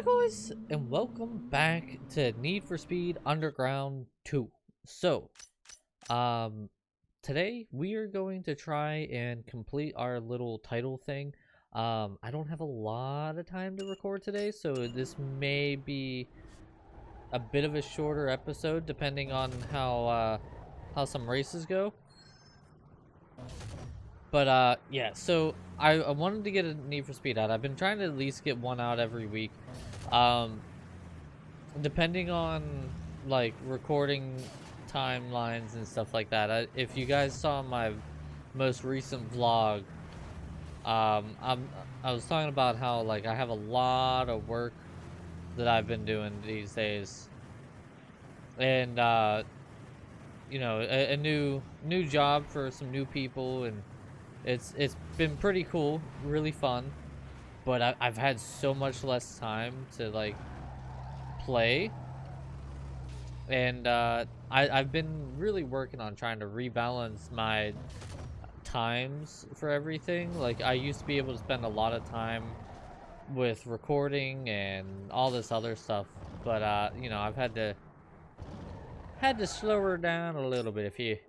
Hi guys, and welcome back to Need for Speed Underground 2. So, um, today we are going to try and complete our little title thing. I don't have a lot of time to record today, so this may be a bit of a shorter episode depending on how some races go. But yeah, so I wanted to get a Need for Speed out. I've been trying to at least get one out every week. Um, Depending on like recording timelines and stuff like that, if you guys saw my most recent vlog, I was talking about how like I have a lot of work that I've been doing these days, and you know, a new job for some new people, and it's been pretty cool, really fun. But I've had so much less time to like play. And I've been really working on trying to rebalance my times for everything. Like, I used to be able to spend a lot of time with recording and all this other stuff, but you know, I've had to slow her down a little bit. If you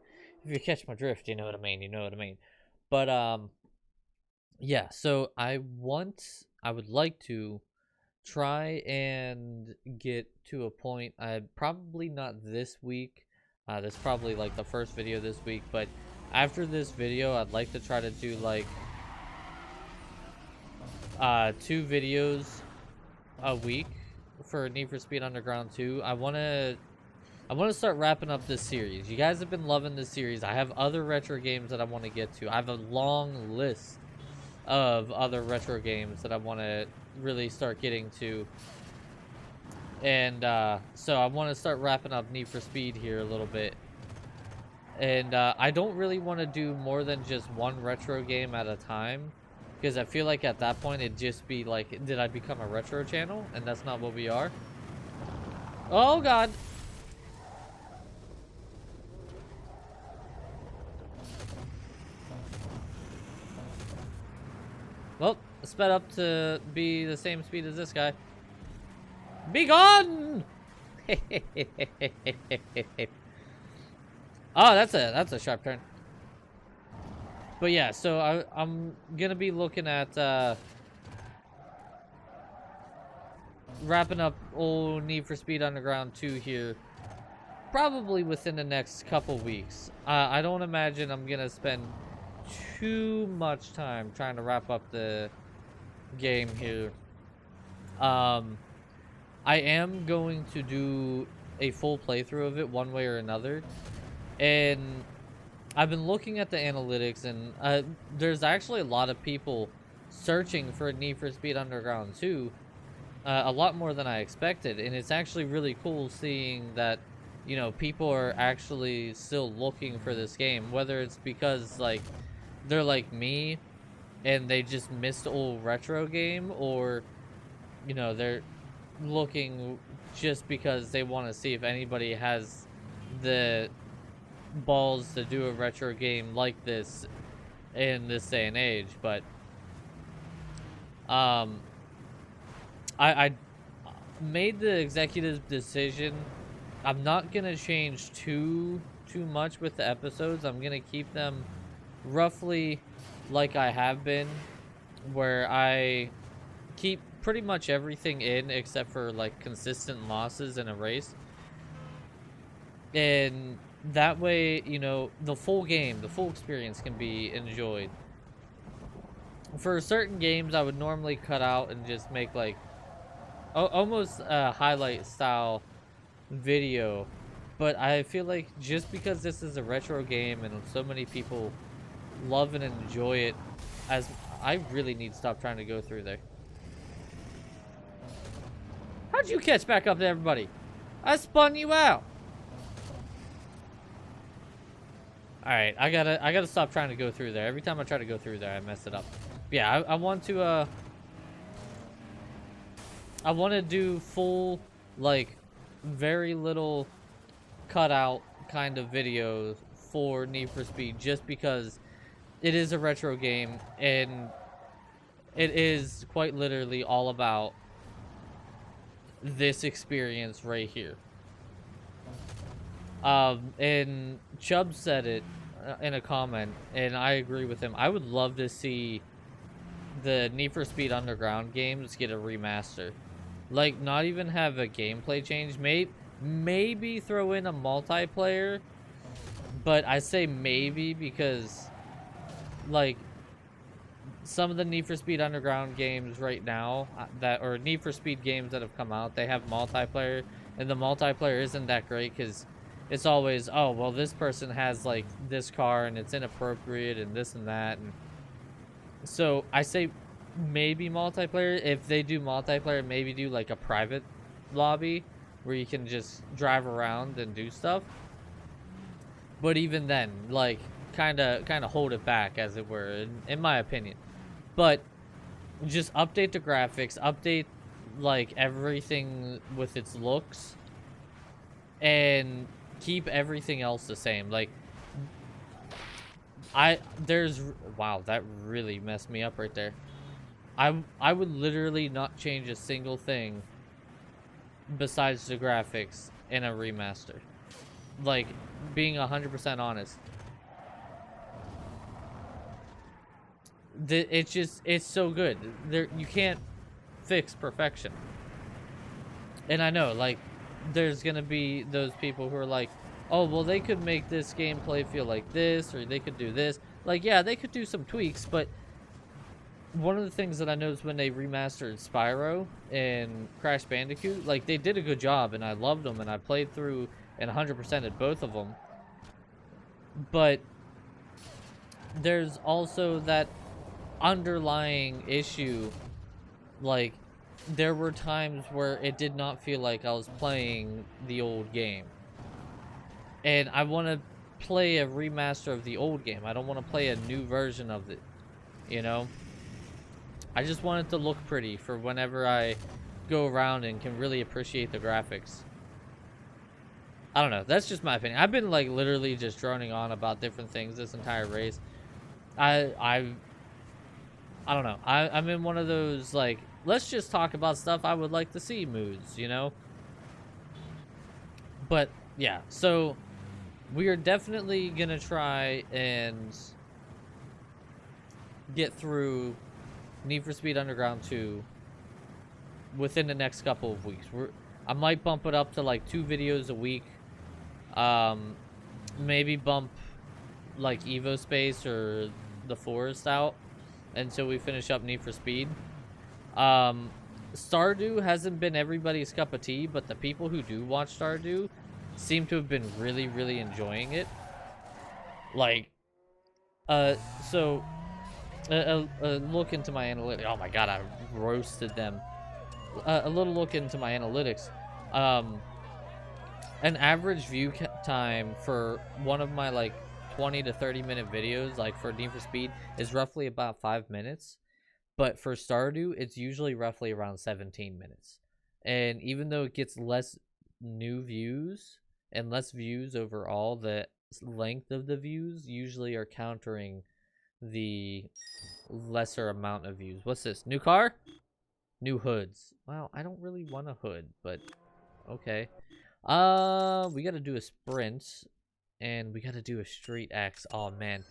catch my drift, you know what I mean. You know what I mean. But yeah. So I would like to try and get to a point, probably not this week, this is probably like the first video this week, but after this video I'd like to try to do like 2 videos a week for Need for Speed Underground 2. I want to start wrapping up this series. You guys have been loving this series. I have other retro games that I want to get to. I have a long list of other retro games that I want to really start getting to, and so I want to start wrapping up Need for Speed here a little bit, and I don't really want to do more than just one retro game at a time, because I feel like at that point it'd just be like, did I become a retro channel? And that's not what we are. Oh god. Well, sped up to be the same speed as this guy. Be gone! Oh, that's a sharp turn. But yeah, so I'm gonna be looking at wrapping up old Need for Speed Underground 2 here, probably within the next couple weeks. I don't imagine I'm gonna spend too much time trying to wrap up the game here. I am going to do a full playthrough of it one way or another, and I've been looking at the analytics, and there's actually a lot of people searching for Need for Speed Underground 2, a lot more than I expected, and it's actually really cool seeing that, you know, people are actually still looking for this game, whether it's because like they're like me and they just missed old retro game, or you know, they're looking just because they want to see if anybody has the balls to do a retro game like this in this day and age. But I made the executive decision. I'm not gonna change too much with the episodes. I'm gonna keep them roughly like I have been, where I keep pretty much everything in except for like consistent losses in a race, and that way, you know, the full game, the full experience can be enjoyed. For certain games I would normally cut out and just make like almost a highlight style video, but I feel like just because this is a retro game and so many people love and enjoy it, as I really need to stop trying to go through there. How'd you catch back up to everybody? I spun you out. All right, I gotta stop trying to go through there. Every time I try to go through there, I mess it up. But yeah, I want to I want to do full, like, very little cutout kind of videos for Need for Speed, just because it is a retro game, and it is quite literally all about this experience right here. And Chubb said it in a comment, and I agree with him. I would love to see the Need for Speed Underground games get a remaster. Like, not even have a gameplay change. Maybe throw in a multiplayer, but I say maybe because, like, some of the Need for Speed Underground games right now, or Need for Speed games that have come out, they have multiplayer, and the multiplayer isn't that great because it's always, oh, well, this person has, like, this car, and it's inappropriate, and this and that, and so I say maybe multiplayer. If they do multiplayer, maybe do, like, a private lobby where you can just drive around and do stuff. But even then, like, kind of hold it back, as it were, in my opinion. But just update the graphics, update, like, everything with its looks, and keep everything else the same. Like, wow, that really messed me up right there. I would literally not change a single thing besides the graphics in a remaster. Like, being 100% honest. It's so good. You can't fix perfection. And I know, like, there's gonna be those people who are like, oh, well, they could make this gameplay feel like this, or they could do this. Like, yeah, they could do some tweaks, but one of the things that I noticed when they remastered Spyro and Crash Bandicoot, like, they did a good job, and I loved them, and I played through and 100%ed both of them. But there's also that underlying issue. Like, there were times where it did not feel like I was playing the old game. And I want to play a remaster of the old game. I don't want to play a new version of it, you know? I just want it to look pretty for whenever I go around and can really appreciate the graphics. I don't know. That's just my opinion. I've been, like, literally just droning on about different things this entire race. I don't know. I'm in one of those, like, let's just talk about stuff I would like to see moods, you know? But, yeah. So, we are definitely going to try and get through Need for Speed Underground 2 within the next couple of weeks. I might bump it up to, like, 2 videos a week. Maybe bump, like, Evo Space or the Forest out until we finish up Need for Speed. Stardew hasn't been everybody's cup of tea, but the people who do watch Stardew seem to have been really, really enjoying it. Like, so a look into my analytics. Oh my god, I roasted them. A little look into my analytics. An average view time for one of my, like, 20 to 30 minute videos, like, for Need for Speed, is roughly about 5 minutes. But for Stardew, it's usually roughly around 17 minutes. And even though it gets less new views and less views overall, the length of the views usually are countering the lesser amount of views. What's this? New car? New hoods. Well, I don't really want a hood, but okay. We gotta do a sprint, and we gotta do a street X. Oh man,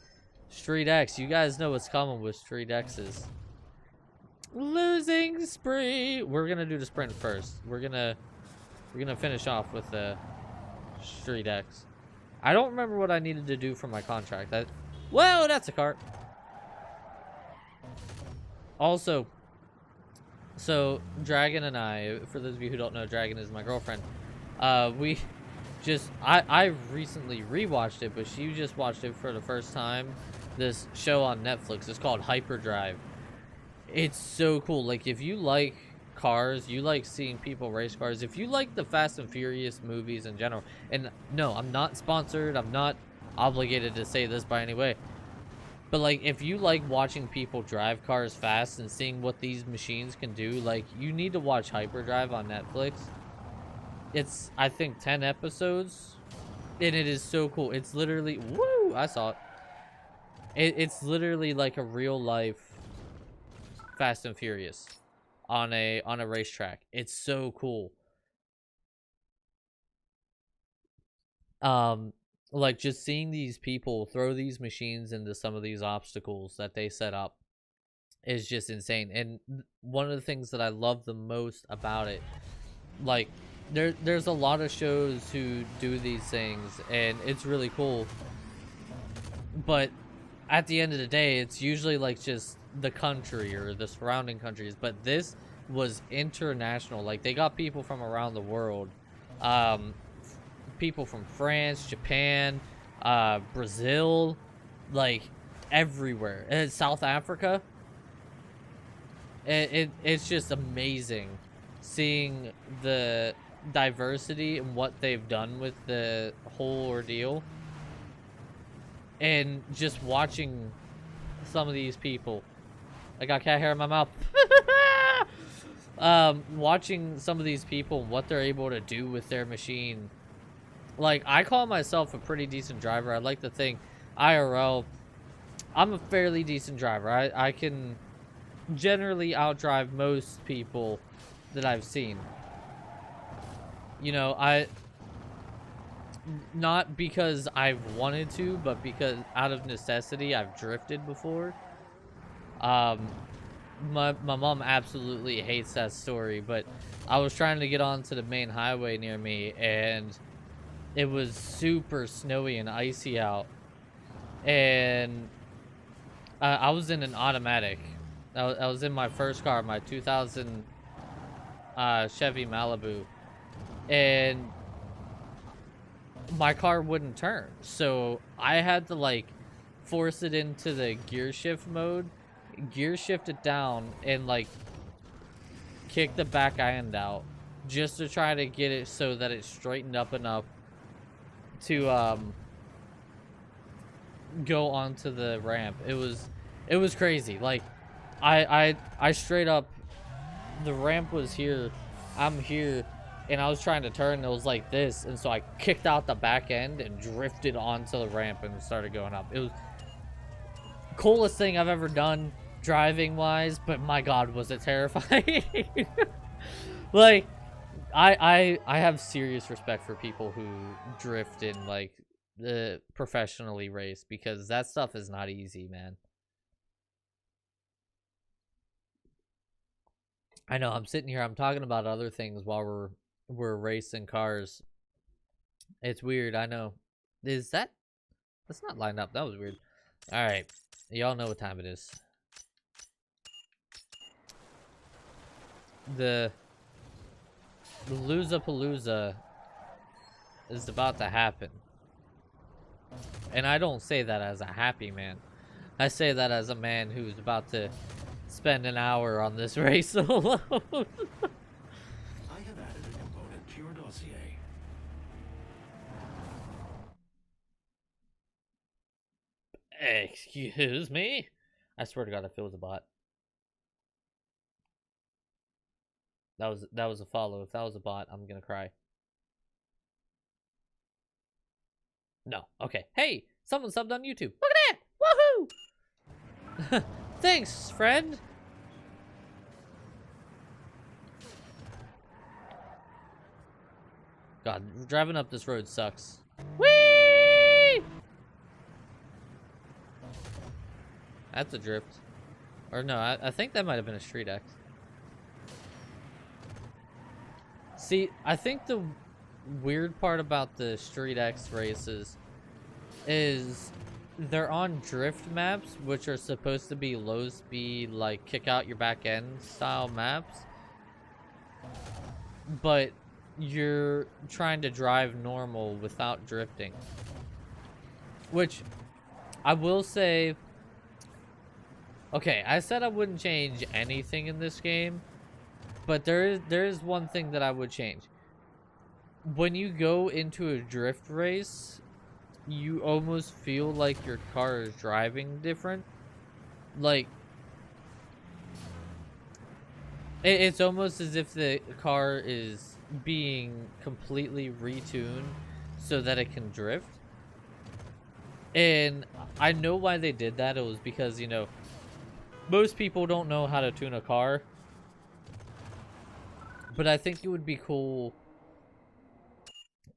street X. You guys know what's coming with street X's. Losing spree. We're gonna do the sprint first. We're gonna finish off with the street X. I don't remember what I needed to do for my contract. Whoa, that's a cart. Also, so Dragon and I, for those of you who don't know, Dragon is my girlfriend. We just, I recently rewatched it, but she just watched it for the first time. This show on Netflix. It's called Hyperdrive. It's so cool. Like, if you like cars, you like seeing people race cars, if you like the Fast and Furious movies in general, and no, I'm not sponsored, I'm not obligated to say this by any way, but, like, if you like watching people drive cars fast and seeing what these machines can do, like, you need to watch Hyperdrive on Netflix. It's, I think, 10 episodes, and it is so cool. It's literally, woo, I saw it. It's literally like a real life Fast and Furious on a racetrack. It's so cool. Um, like just seeing these people throw these machines into some of these obstacles that they set up is just insane. And one of the things that I love the most about it, like there's a lot of shows who do these things and it's really cool, but at the end of the day it's usually like just the country or the surrounding countries, but this was international. Like they got people from around the world, um people from France, Japan, Brazil, like everywhere, and South Africa. It's just amazing seeing the diversity and what they've done with the whole ordeal, and just watching some of these people. I got cat hair in my mouth. Watching some of these people and what they're able to do with their machine. Like, I call myself a pretty decent driver. I like to think IRL, I'm a fairly decent driver. I can generally outdrive most people that I've seen. You know, not because I've wanted to, but because out of necessity I've drifted before. My mom absolutely hates that story, but I was trying to get onto the main highway near me and it was super snowy and icy out, and I was in an automatic. I was in my first car, my 2000 Chevy Malibu, and my car wouldn't turn, so I had to like force it into the gear shift mode, gear shift it down, and like kick the back end out just to try to get it so that it straightened up enough to go onto the ramp. It was crazy. Like I straight up, the ramp was here, I'm here, and I was trying to turn and it was like this, and so I kicked out the back end and drifted onto the ramp and started going up. It was coolest thing I've ever done driving wise, but my god was it terrifying. Like I have serious respect for people who drift in like the professionally race, because that stuff is not easy, man. I know I'm sitting here, I'm talking about other things while we're racing cars. It's weird, I know. That's not lined up. That was weird. All right, y'all know what time it is. The Loozapalooza is about to happen. And I don't say that as a happy man. I say that as a man who's about to spend an hour on this race alone. I have added a component to your dossier. Excuse me? I swear to God, if it was a bot. That was a follow. If that was a bot, I'm gonna cry. No. Okay. Hey, someone subbed on YouTube. Look at that! Woohoo! Thanks, friend. God, driving up this road sucks. Whee! That's a drift. Or no, I think that might have been a street X. See, I think the weird part about the Street X races is they're on drift maps, which are supposed to be low speed, like kick out your back end style maps, but you're trying to drive normal without drifting, which I will say, okay, I said I wouldn't change anything in this game, but there is one thing that I would change. When you go into a drift race, you almost feel like your car is driving different. Like, it's almost as if the car is being completely retuned so that it can drift. And I know why they did that. It was because, you know, most people don't know how to tune a car. But I think it would be cool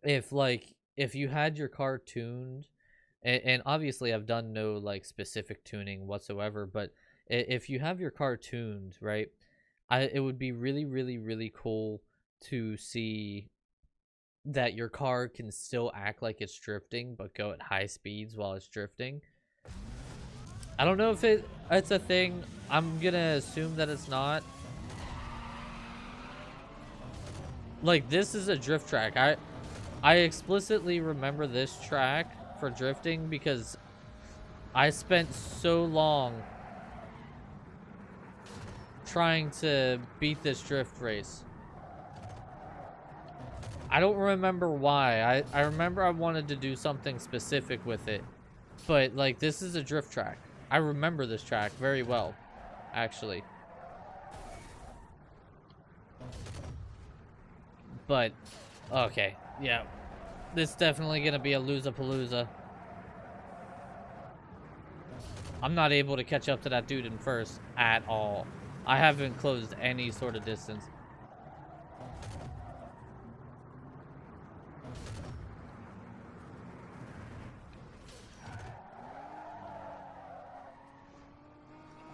if, like, if you had your car tuned, and obviously I've done no like specific tuning whatsoever, but if you have your car tuned, right, it would be really, really, really cool to see that your car can still act like it's drifting, but go at high speeds while it's drifting. I don't know if it's a thing. I'm gonna assume that it's not. Like, this is a drift track. I explicitly remember this track for drifting because I spent so long trying to beat this drift race. I don't remember why. I remember I wanted to do something specific with it. But, like, this is a drift track. I remember this track very well, actually. But, okay. Yeah. This is definitely going to be a Loser-Palooza. I'm not able to catch up to that dude in first at all. I haven't closed any sort of distance.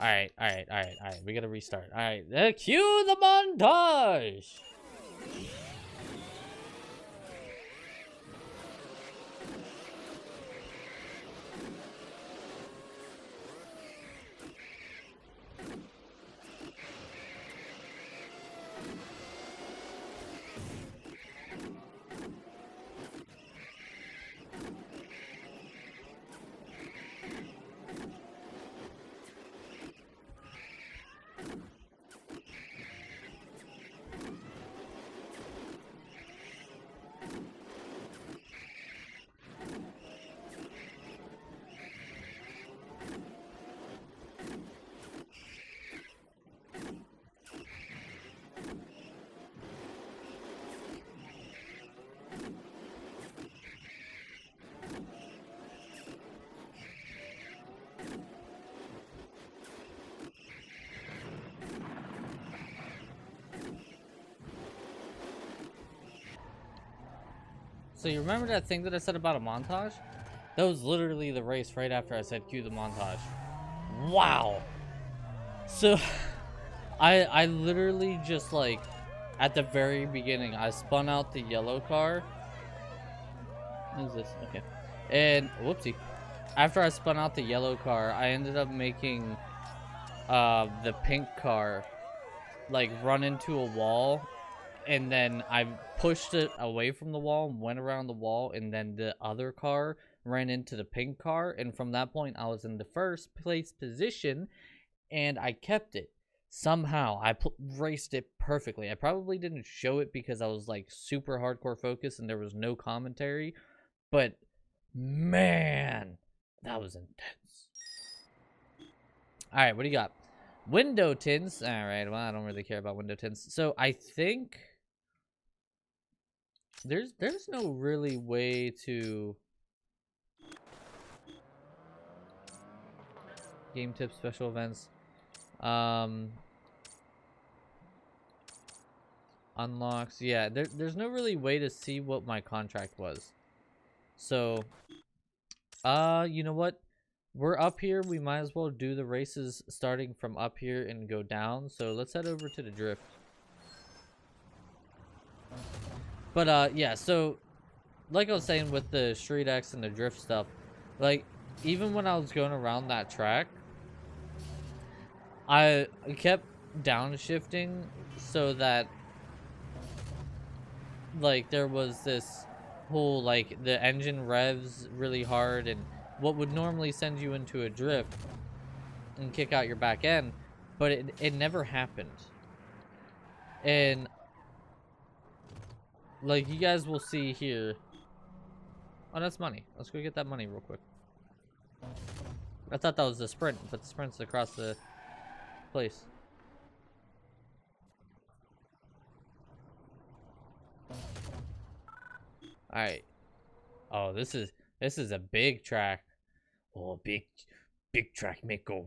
Alright. We gotta restart. Alright, cue the montage! So you remember that thing that I said about a montage? That was literally the race right after I said cue the montage. Wow. So I literally just like at the very beginning I spun out the yellow car. What is this? Okay. And whoopsie. After I spun out the yellow car, I ended up making the pink car like run into a wall, and then I pushed it away from the wall and went around the wall, and then the other car ran into the pink car, and from that point I was in the first place position, and I kept it. Somehow I raced it perfectly. I probably didn't show it because I was like super hardcore focused and there was no commentary, but man, that was intense. All right, what do you got? Window tints. All right, well, I don't really care about window tints. So I think there's no really way to game tips, special events, unlocks. Yeah, there's no really way to see what my contract was. So, you know what? We're up here. We might as well do the races starting from up here and go down. So let's head over to the drift. But yeah, so like I was saying with the Street X and the drift stuff, like even when I was going around that track, I kept downshifting so that like there was this whole like the engine revs really hard, and what would normally send you into a drift and kick out your back end, but it never happened. And like you guys will see here. Oh, that's money. Let's go get that money real quick. I thought that was the sprint, but the sprint's across the place. All right. Oh, this is a big track. Oh, big track make go.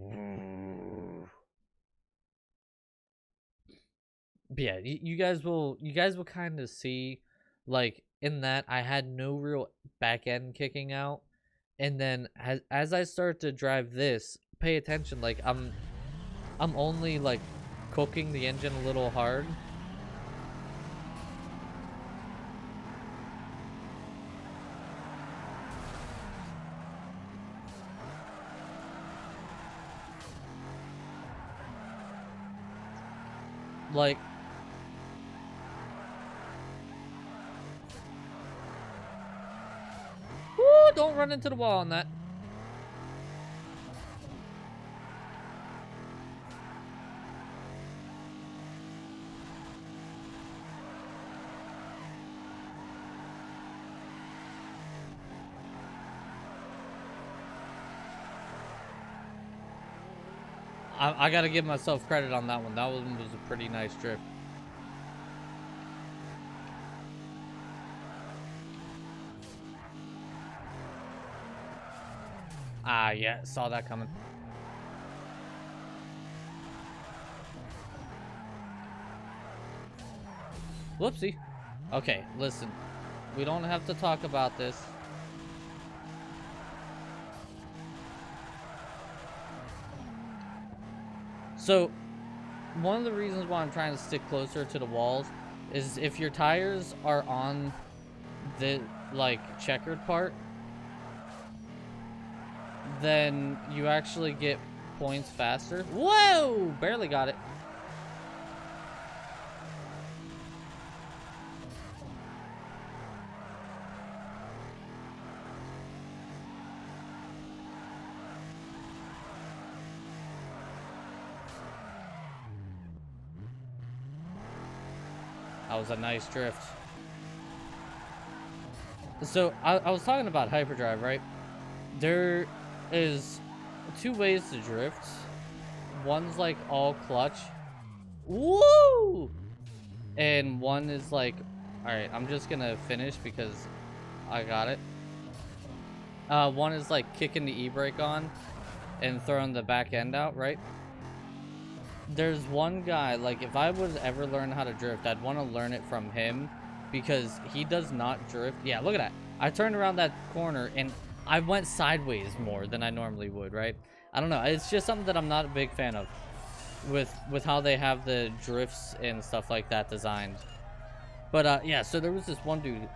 But yeah, you guys will kind of see Like, in that, I had no real back end kicking out. And then as I start to drive this, pay attention, like, I'm only, like, cooking the engine a little hard. Like, woo, don't run into the wall on that. I gotta give myself credit on that one. That one was a pretty nice drift. Ah, yeah, saw that coming. Whoopsie. Okay, listen. We don't have to talk about this. So, one of the reasons why I'm trying to stick closer to the walls is if your tires are on the, like, checkered part, then you actually get points faster. Whoa! Barely got it. That was a nice drift. So, I was talking about hyperdrive, right? There is 2 ways to drift. One's like all clutch. Woo! And one is like, alright, I'm just gonna finish because I got it. One is like kicking the e-brake on and throwing the back end out, right? There's one guy, like, if I would ever learn how to drift, I'd want to learn it from him because he does not drift. Yeah, look at that. I turned around that corner and I went sideways more than I normally would, right? I don't know. It's just something that I'm not a big fan of with how they have the drifts and stuff like that designed. But yeah, so there was this one dude,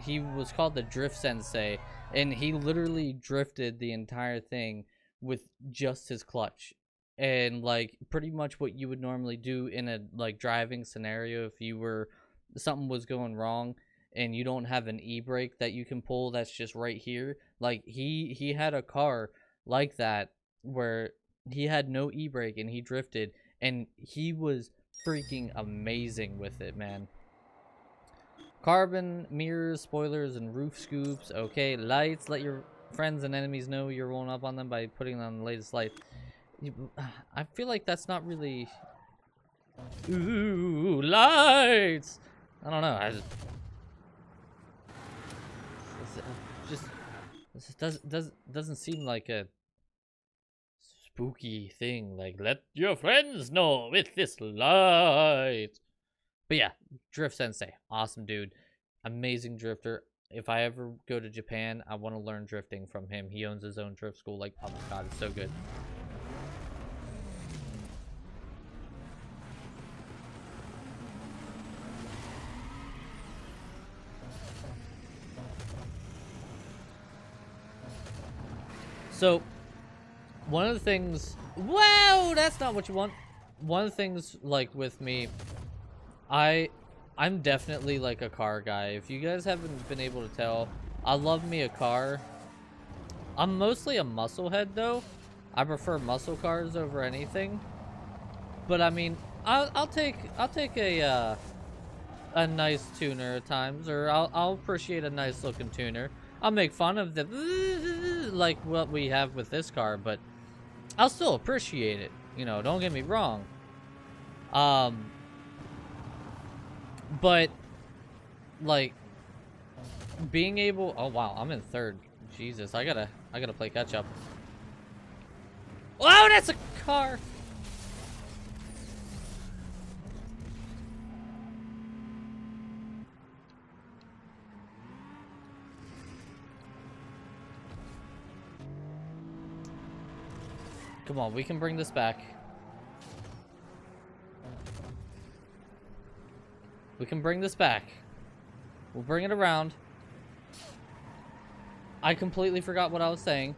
he was called the Drift Sensei, and he literally drifted the entire thing with just his clutch. And like pretty much what you would normally do in a like driving scenario if you were something was going wrong and you don't have an e-brake that you can pull that's just right here. Like he had a car like that where he had no e-brake and he drifted and he was freaking amazing with it, man. Carbon, mirrors, spoilers, and roof scoops. Okay, lights. Let your friends and enemies know you're rolling up on them by putting on the latest light. I feel like that's not really... Ooh, lights! I don't know. I doesn't seem like a spooky thing. Like, let your friends know with this light. But yeah, Drift Sensei, awesome dude, amazing drifter. If I ever go to Japan, I want to learn drifting from him. He owns his own drift school. Like, oh my god, it's so good. So, one of the things... Whoa, that's not what you want. One of the things, like, with me... I'm definitely, like, a car guy. If you guys haven't been able to tell, I love me a car. I'm mostly a muscle head, though. I prefer muscle cars over anything. But, I mean, I'll take a nice tuner at times, or I'll appreciate a nice looking tuner. I'll make fun of the like what we have with this car, but I'll still appreciate it. You know, don't get me wrong. But like being able, oh wow, I'm in third. Jesus, I gotta play catch up. Oh, that's a car. Come on, we can bring this back. We can bring this back. We'll bring it around. I completely forgot what I was saying.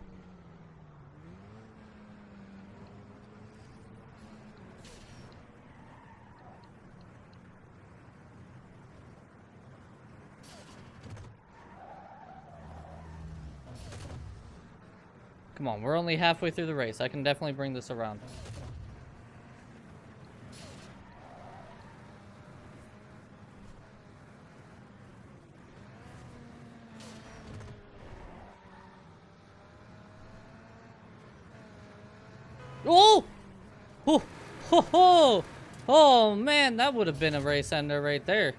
Come on, we're only halfway through the race. I can definitely bring this around. Oh! Oh! Ho ho! Oh man, that would have been a race ender right there.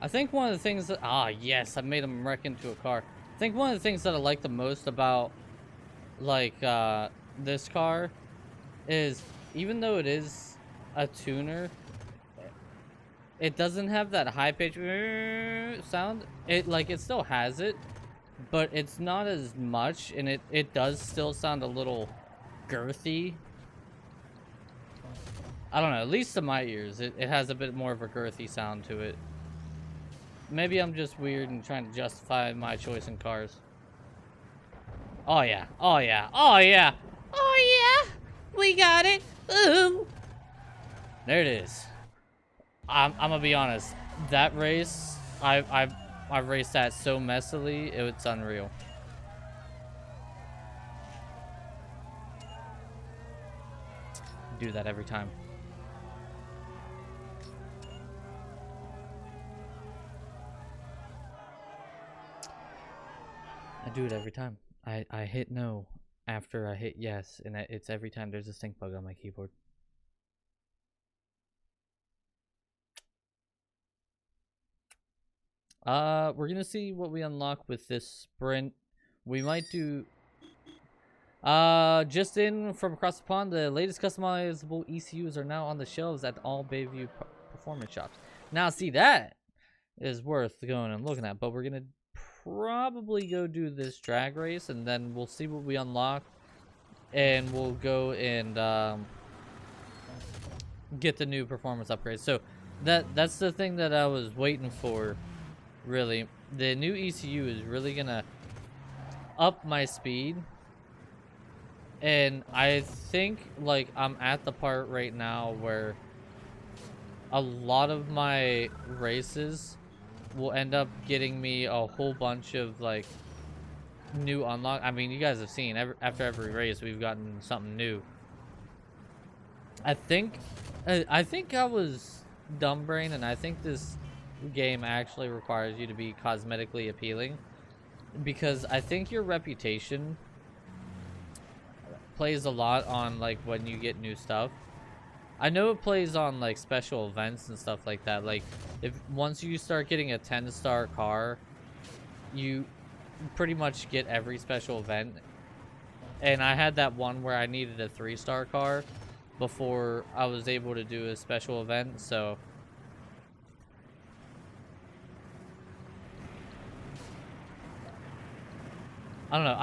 I think one of the things that... Ah, yes, I made him wreck into a car. I think one of the things that I like the most about, like, this car is, even though it is a tuner, it doesn't have that high-pitched sound. It still has it, but it's not as much, and it does still sound a little girthy. I don't know, at least to my ears, it has a bit more of a girthy sound to it. Maybe I'm just weird and trying to justify my choice in cars. Oh yeah, oh yeah, oh yeah, oh yeah! We got it! Boom! There it is. I'm gonna be honest. That race, I raced that so messily, it's unreal. Do that every time. I do it every time. I hit no after I hit yes, and it's every time there's a stink bug on my keyboard. We're gonna see what we unlock with this sprint. We might do... just in from across the pond, the latest customizable ECUs are now on the shelves at all Bayview performance shops. Now, see, that is worth going and looking at, but we're gonna probably go do this drag race, and then we'll see what we unlock, and we'll go and get the new performance upgrades. So that's the thing that I was waiting for, really. The new ECU is really gonna up my speed, and I think, like, I'm at the part right now where a lot of my races will end up getting me a whole bunch of, like, new unlock. I mean, you guys have seen after every race we've gotten something new. I think I was dumb brain, and I think this game actually requires you to be cosmetically appealing, because I think your reputation plays a lot on, like, when you get new stuff. I know it plays on, like, special events and stuff like that. Like, if once you start getting a 10-star car, you pretty much get every special event. And I had that one where I needed a 3-star car before I was able to do a special event, so... I don't know.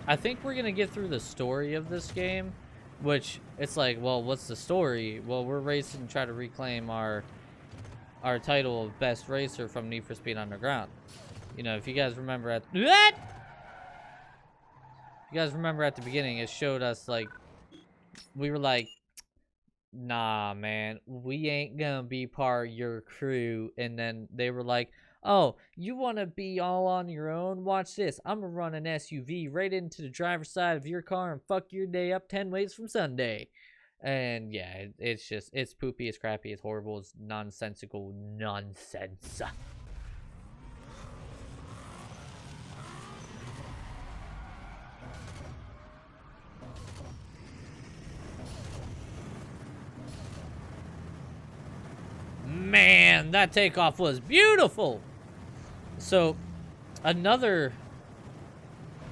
I think we're gonna get through the story of this game, which it's like, well, what's the story? Well, we're racing to try to reclaim our title of best racer from Need for Speed Underground. You know, if you guys remember at the beginning, it showed us, like, we were like, nah, man, we ain't gonna be part of your crew. And then they were like, oh, you want to be all on your own? Watch this. I'm going to run an SUV right into the driver's side of your car and fuck your day up 10 ways from Sunday. And yeah, it's just, it's poopy, it's crappy, it's horrible, it's nonsensical nonsense. Man, that takeoff was beautiful. So, another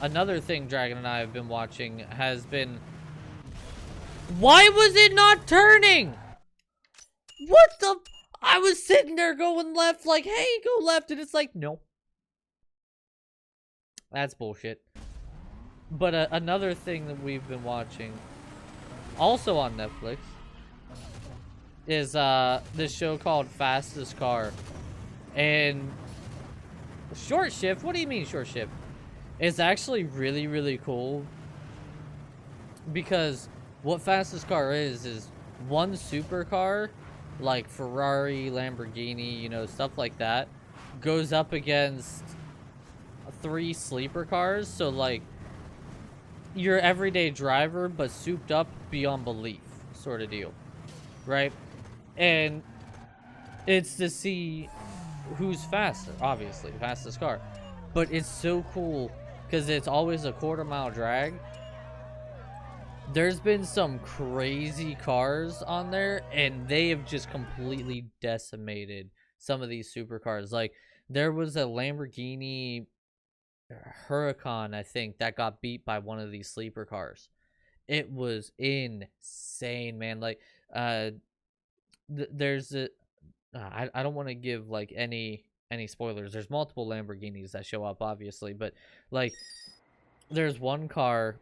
thing Dragon and I have been watching has been... Why was it not turning? What the? I was sitting there going left, like, hey, go left, and it's like, no. That's bullshit. But another thing that we've been watching, also on Netflix, is this show called Fastest Car. And Short Shift, what do you mean short shift? It's actually really, really cool. Because what Fastest Car is one supercar, like Ferrari, Lamborghini, you know, stuff like that, goes up against 3 sleeper cars. So like your everyday driver, but souped up beyond belief, sort of deal, right? And it's to see who's faster, obviously, fastest car. But it's so cool because it's always a quarter-mile drag. There's been some crazy cars on there, and they have just completely decimated some of these supercars. Like, there was a Lamborghini Huracan, I think, that got beat by one of these sleeper cars. It was insane, man. Like, there's a... I don't want to give, like, any spoilers. There's multiple Lamborghinis that show up, obviously, but, like, there's one car...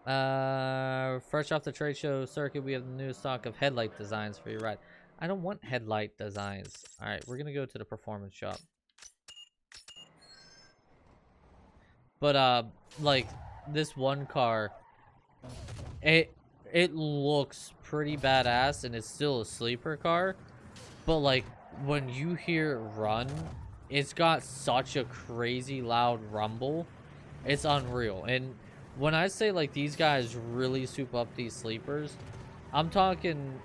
fresh off the trade show circuit, we have the new stock of headlight designs for your ride. I don't want headlight designs. Alright, we're gonna go to the performance shop. But, like, this one car, it looks pretty badass, and it's still a sleeper car. But, like, when you hear it run, it's got such a crazy loud rumble. It's unreal. And when I say, like, these guys really soup up these sleepers, I'm talking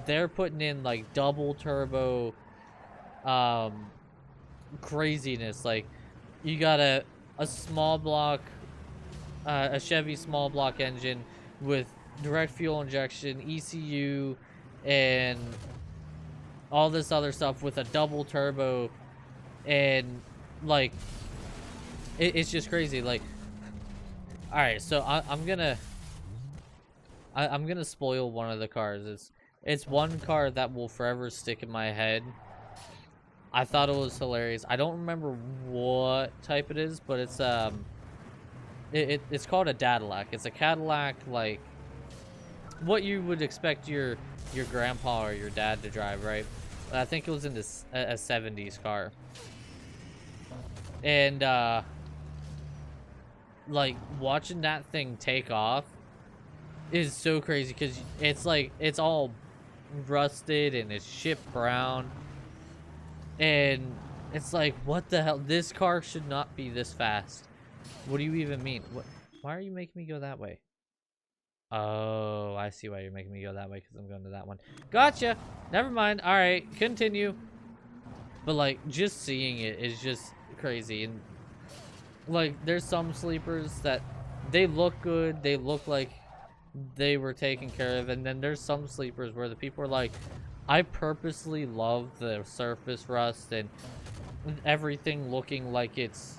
they're putting in, like, double turbo craziness. Like, you got a small block, a Chevy small block engine with direct fuel injection, ECU, and all this other stuff with a double turbo, and, like, it's just crazy. Like, all right, so I'm gonna spoil one of the cars. It's one car that will forever stick in my head. I thought it was hilarious. I don't remember what type it is, but it's it's called a Cadillac. It's a Cadillac, like what you would expect your grandpa or your dad to drive, right? I think it was in this a 70s car. And like, watching that thing take off is so crazy, because it's like, it's all rusted and it's shit brown, and it's like, what the hell? This car should not be this fast. What do you even mean? Why are you making me go that way? Oh, I see why you're making me go that way, because I'm going to that one. Gotcha. Never mind. All right, continue. But, like, just seeing it is just crazy. And, like, there's some sleepers that they look good. They look like they were taken care of. And then there's some sleepers where the people are like, I purposely love the surface rust and everything looking like it's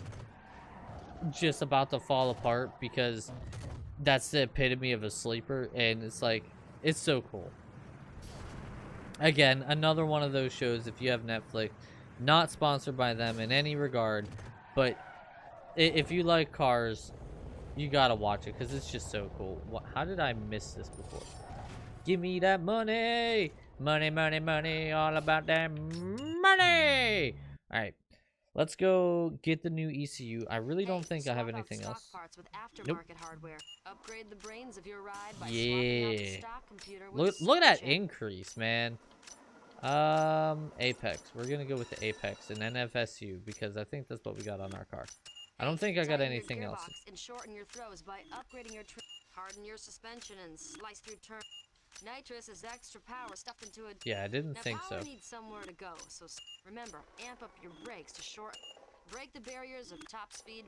just about to fall apart, because that's the epitome of a sleeper. And it's like, it's so cool. Again, another one of those shows, if you have Netflix, not sponsored by them in any regard, but if you like cars, you gotta watch it, because it's just so cool. How did I miss this before? Give me that money! Money, money, money, all about that money! Alright, let's go get the new ECU. I really don't think I have anything else. Nope. Upgrade the brains of your ride by Yeah. stock computer with Look at that increase, man. Apex. We're gonna go with the Apex and NFSU, because I think that's what we got on our car. I don't think I got anything else. And shorten your throws by upgrading your harden your suspension and slice through turn. Nitrous is extra power stuffed into a... Yeah, I didn't think so. Power needs somewhere to go, so remember, amp up your brakes to break the barriers of top speed.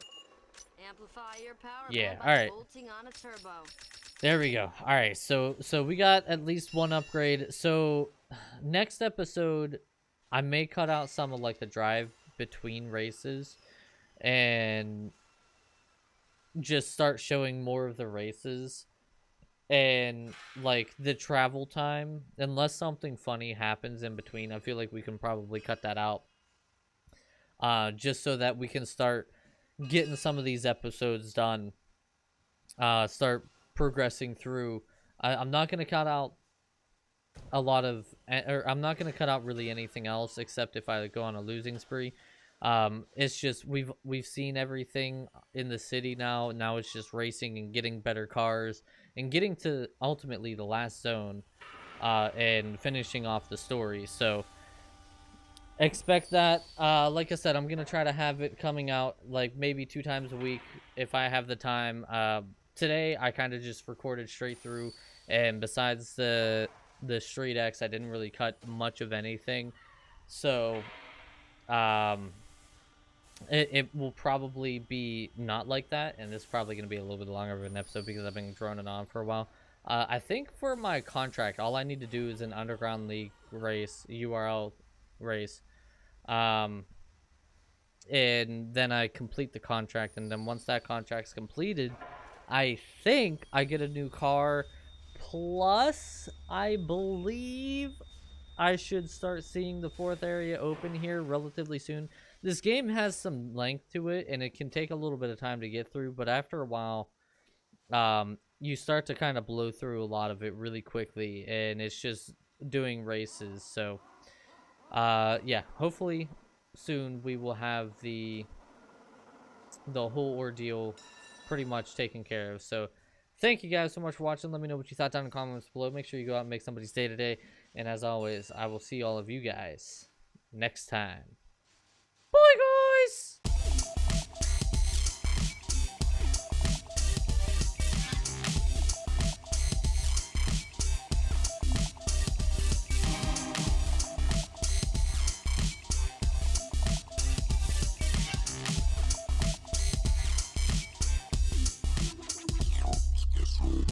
Amplify your power by bolting on a turbo. There we go. All right, so we got at least one upgrade. So next episode, I may cut out some of, like, the drive between races and just start showing more of the races and like the travel time, unless something funny happens in between, I feel like we can probably cut that out, just so that we can start getting some of these episodes done, start progressing through. I'm not going to cut out a lot of, or I'm not going to cut out really anything else except if I go on a losing spree. It's just we've seen everything in the city now. Now it's just racing and getting better cars and getting to ultimately the last zone, and finishing off the story. So expect that. Like I said, I'm gonna try to have it coming out like maybe 2 times a week if I have the time. Today I kind of just recorded straight through, and besides the Street X, I didn't really cut much of anything. So it will probably be not like that, and it's probably going to be a little bit longer of an episode because I've been droning on for a while. I think for my contract, all I need to do is an Underground League race, URL race, and then I complete the contract, and then once that contract's completed, I think I get a new car, plus I believe I should start seeing the 4th area open here relatively soon. This game has some length to it, and it can take a little bit of time to get through, but after a while, you start to kind of blow through a lot of it really quickly, and it's just doing races. So, yeah, hopefully soon we will have the whole ordeal pretty much taken care of. So, thank you guys so much for watching. Let me know what you thought down in the comments below. Make sure you go out and make somebody's day today. And as always, I will see all of you guys next time. Bye, guys!